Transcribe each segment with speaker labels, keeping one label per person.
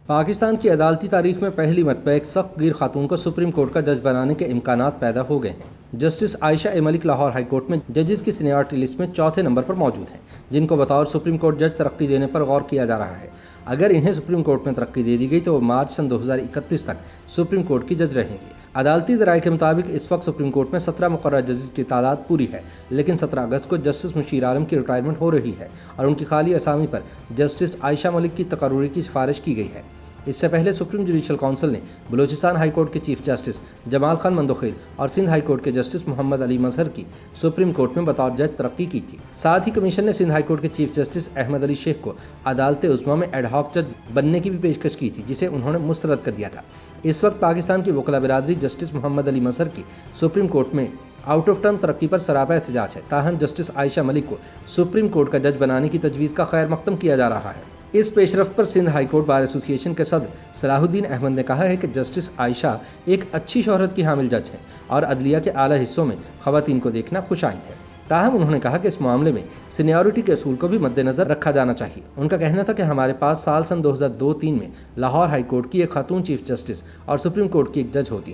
Speaker 1: پاکستان کی عدالتی تاریخ میں پہلی مرتبہ ایک سخت گیر خاتون کو سپریم کورٹ کا جج بنانے کے امکانات پیدا ہو گئے ہیں۔ جسٹس عائشہ ملک لاہور ہائی کورٹ میں ججز کی سینیارٹی لسٹ میں چوتھے نمبر پر موجود ہیں، جن کو بطور سپریم کورٹ جج ترقی دینے پر غور کیا جا رہا ہے۔ اگر انہیں سپریم کورٹ میں ترقی دے دی گئی تو وہ مارچ سن 2031 تک سپریم کورٹ کی جج رہیں گے۔ عدالتی ذرائع کے مطابق اس وقت سپریم کورٹ میں 17 مقررہ ججز کی تعداد پوری ہے، لیکن 17 اگست کو جسٹس مشیر عالم کی ریٹائرمنٹ ہو رہی ہے اور ان کی خالی اسامی پر جسٹس عائشہ ملک کی تقرری کی سفارش کی گئی ہے۔ اس سے پہلے سپریم جوڈیشل کونسل نے بلوچستان ہائی کورٹ کے چیف جسٹس جمال خان مندوخیل اور سندھ ہائی کورٹ کے جسٹس محمد علی مظہر کی سپریم کورٹ میں بطور جج ترقی کی تھی۔ ساتھ ہی کمیشن نے سندھ ہائی کورٹ کے چیف جسٹس احمد علی شیخ کو عدالت عظمیٰ میں ایڈ ہاک جج بننے کی بھی پیشکش کی تھی، جسے انہوں نے مسترد کر دیا تھا۔ اس وقت پاکستان کی وکلاء برادری جسٹس محمد علی مظہر کی سپریم کورٹ میں آؤٹ آف ٹرم ترقی پر سراپا احتجاج ہے، تاہم جسٹس عائشہ ملک کو سپریم کورٹ کا جج بنانے کی تجویز کا خیر مقدم کیا جا رہا ہے۔ اس پیش رفت پر سندھ ہائی کورٹ بار ایسوسی ایشن کے صدر صلاح الدین احمد نے کہا ہے کہ جسٹس عائشہ ایک اچھی شہرت کی حامل جج ہیں اور عدلیہ کے اعلیٰ حصوں میں خواتین کو دیکھنا خوش آئند ہے۔ تاہم انہوں نے کہا کہ اس معاملے میں سینیورٹی کے اصول کو بھی مد نظر رکھا جانا چاہیے۔ ان کا کہنا تھا کہ ہمارے پاس سال سن 2002-3 میں لاہور ہائی کورٹ کی ایک خاتون چیف جسٹس اور سپریم کورٹ کی ایک جج ہوتی،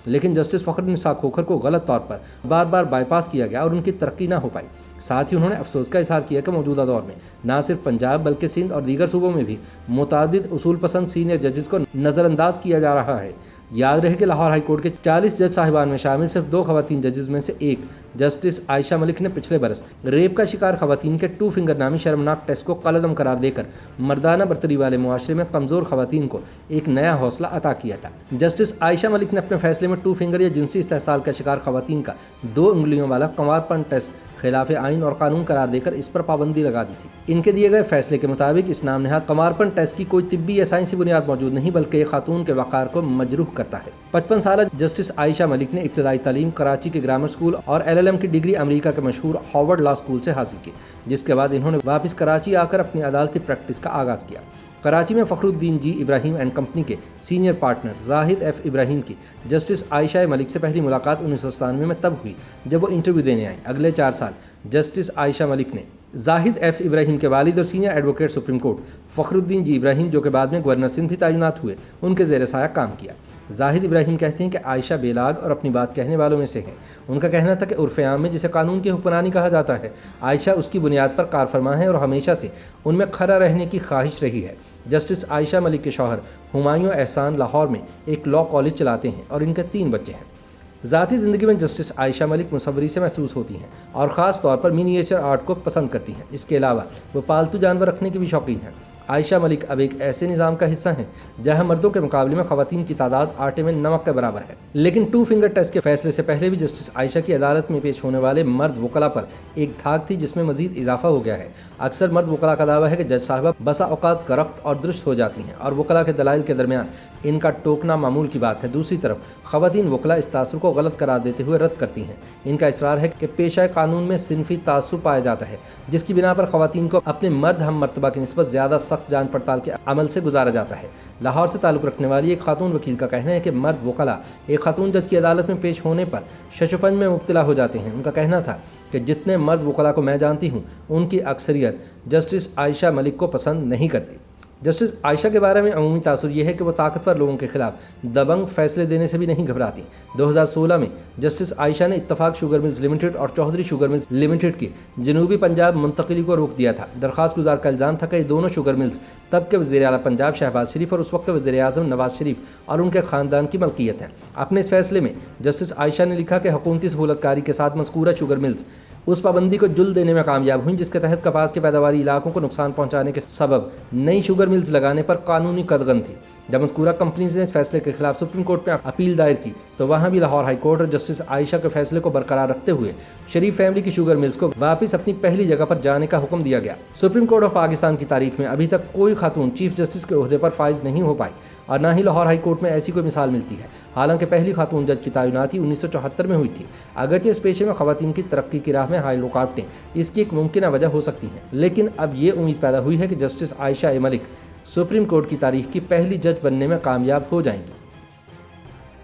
Speaker 1: لیکن جسٹس فخر نساء کھوکھر کو غلط طور پر بار بار بائی پاس کیا گیا اور ان کی ترقی نہ ہو پائی۔ ساتھ ہی انہوں نے افسوس کا اظہار کیا کہ موجودہ دور میں نہ صرف پنجاب بلکہ سندھ اور دیگر صوبوں میں بھی متعدد اصول پسند سینئر ججز کو نظر انداز کیا جا رہا ہے۔ یاد رہے کہ لاہور ہائی کورٹ کے 40 جج صاحبان میں شامل صرف 2 خواتین ججز میں سے ایک جسٹس عائشہ ملک نے پچھلے برس ریپ کا شکار خواتین کے 2 فنگر نامی شرمناک ٹیسٹ کو کالعدم قرار دے کر مردانہ برتری والے معاشرے میں کمزور خواتین کو ایک نیا حوصلہ عطا کیا تھا۔ جسٹس عائشہ ملک نے اپنے فیصلے میں 2 فنگر یا جنسی استحصال کا شکار خواتین کا 2 انگلیوں والا کنوارپن ٹیسٹ خلاف آئین اور قانون قرار دے کر اس پر پابندی لگا دی تھی۔ ان کے دیے گئے فیصلے کے مطابق اس نام نہاد کنوارپن ٹیسٹ کی کوئی طبی یا سائنسی بنیاد موجود نہیں، بلکہ یہ خاتون کے وقار کو مجروح کرتا ہے۔ 55 سالہ جسٹس عائشہ ملک نے ابتدائی تعلیم کراچی کے گرامر اسکول اور LLM کی ڈگری امریکہ کے مشہور ہارورڈ لا اسکول سے حاصل کی، جس کے بعد انہوں نے واپس کراچی آ کر اپنی عدالتی پریکٹس کا آغاز کیا۔ کراچی میں فخر الدین جی ابراہیم اینڈ کمپنی کے سینئر پارٹنر زاہد ایف ابراہیم کی جسٹس عائشہ ملک سے پہلی ملاقات 1997 میں تب ہوئی جب وہ انٹرویو دینے آئیں۔ اگلے 4 سال جسٹس عائشہ ملک نے زاہد ایف ابراہیم کے والد اور سینئر ایڈوکیٹ سپریم کورٹ فخر الدین جی ابراہیم، جو کہ بعد میں گورنر سندھ بھی تعینات ہوئے، ان کے زیر سایہ کام کیا۔ زاہد ابراہیم کہتے ہیں کہ عائشہ بے لاگ اور اپنی بات کہنے والوں میں سے ہے۔ ان کا کہنا تھا کہ عرف عام میں جسے قانون کی حکمرانی کہا جاتا ہے، عائشہ اس کی بنیاد پر کار فرما ہے اور ہمیشہ سے ان میں کھڑا رہنے کی خواہش رہی ہے۔ جسٹس عائشہ ملک کے شوہر ہمایوں احسان لاہور میں ایک لاء کالج چلاتے ہیں اور ان کے 3 بچے ہیں۔ ذاتی زندگی میں جسٹس عائشہ ملک مصوری سے محسوس ہوتی ہیں اور خاص طور پر منییچر آرٹ کو پسند کرتی ہیں۔ اس کے علاوہ وہ پالتو جانور رکھنے کی بھی شوقین ہیں۔ عائشہ ملک اب ایک ایسے نظام کا حصہ ہیں جہاں مردوں کے مقابلے میں خواتین کی تعداد آٹے میں نمک کے برابر ہے۔ لیکن 2 فنگر ٹیسٹ کے فیصلے سے پہلے بھی جسٹس عائشہ کی عدالت میں پیش ہونے والے مرد وکلاء پر ایک دھاک تھی، جس میں مزید اضافہ ہو گیا ہے۔ اکثر مرد وکلاء کا دعویٰ ہے کہ جج صاحبہ بسا اوقات کرخت اور درست ہو جاتی ہیں اور وکلاء کے دلائل کے درمیان ان کا ٹوکنا معمول کی بات ہے۔ دوسری طرف خواتین وکلاء اس تاثر کو غلط قرار دیتے ہوئے رد کرتی ہیں۔ ان کا اصرار ہے کہ پیشہ قانون میں صنفی تعصب پایا جاتا ہے، جس کی بنا پر خواتین کو اپنے مرد ہم مرتبہ کی نسبت زیادہ سخت جانچ پڑتال کے عمل سے گزارا جاتا ہے۔ لاہور سے تعلق رکھنے والی ایک خاتون وکیل کا کہنا ہے کہ مرد وکلاء ایک خاتون جج کی عدالت میں پیش ہونے پر شش و پنج میں مبتلا ہو جاتے ہیں۔ ان کا کہنا تھا کہ جتنے مرد وکلاء کو میں جانتی ہوں، ان کی اکثریت جسٹس عائشہ ملک کو پسند نہیں کرتی۔ جسٹس عائشہ کے بارے میں عمومی تاثر یہ ہے کہ وہ طاقتور لوگوں کے خلاف دبنگ فیصلے دینے سے بھی نہیں گھبراتی۔ 2016 میں جسٹس عائشہ نے اتفاق شوگر ملز لمیٹڈ اور چودھری شوگر ملز لمیٹڈ کی جنوبی پنجاب منتقلی کو روک دیا تھا۔ درخواست گزار کا الزام تھا کہ یہ دونوں شوگر ملز تب کے وزیر اعلیٰ پنجاب شہباز شریف اور اس وقت کے وزیر اعظم نواز شریف اور ان کے خاندان کی ملکیت ہیں۔ اپنے اس فیصلے میں جسٹس عائشہ نے لکھا کہ حکومتی سہولت کاری کے ساتھ مذکورہ شوگر ملز اس پابندی کو جل دینے میں کامیاب ہوئیں، جس کے تحت کپاس کے پیداواری علاقوں کو نقصان پہنچانے کے سبب نئی شوگر ملز لگانے پر قانونی قدغن تھی۔ جب مذکورہ کمپنیز نے اس فیصلے کے خلاف سپریم کورٹ میں اپیل دائر کی تو وہاں بھی لاہور ہائی کورٹ اور جسٹس عائشہ کے فیصلے کو برقرار رکھتے ہوئے شریف فیملی کی شوگر ملز کو واپس اپنی پہلی جگہ پر جانے کا حکم دیا گیا۔ سپریم کورٹ آف پاکستان کی تاریخ میں ابھی تک کوئی خاتون چیف جسٹس کے عہدے پر فائز نہیں ہو پائی اور نہ ہی لاہور ہائی کورٹ میں ایسی کوئی مثال ملتی ہے۔ حالانکہ پہلی خاتون جج کی تعیناتی 1974 میں ہوئی تھی۔ اگرچہ اس پیشے میں خواتین کی ترقی کی راہ میں حائل رکاوٹیں اس کی ایک ممکنہ وجہ ہو سکتی ہیں، لیکن اب یہ امید پیدا ہوئی ہے کہ جسٹس عائشہ ملک سپریم کورٹ کی تاریخ کی پہلی جج بننے میں کامیاب ہو جائیں گی۔